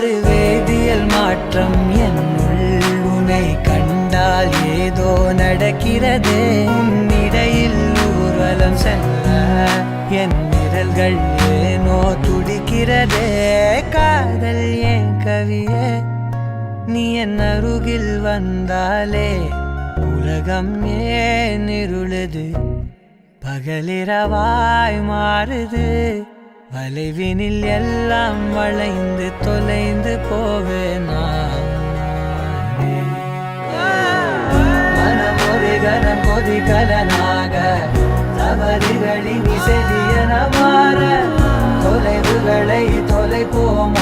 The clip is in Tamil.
ஒரு வேதியியல் மாற்றம் என்னுள் உன்னை கண்டால் ஏதோ நடக்கிறதே இடையில் ஊர்வலம் செல்ல என் விரல்கள் ஏனோ துடிக்கிறதே காதல் ஏன் கவியே நீ என் அருகில் வந்தாலே உலகம் ஏன் இருளுது பகலிரவாய் மாறுது வளைவினில் எல்லாம் வளைந்து தொலைந்து போவேனா மனம் ஒரு கணம் கொதிகலனாக தவறுகளின் இசையன மாற தொலைவுகளை தொலைப்போம்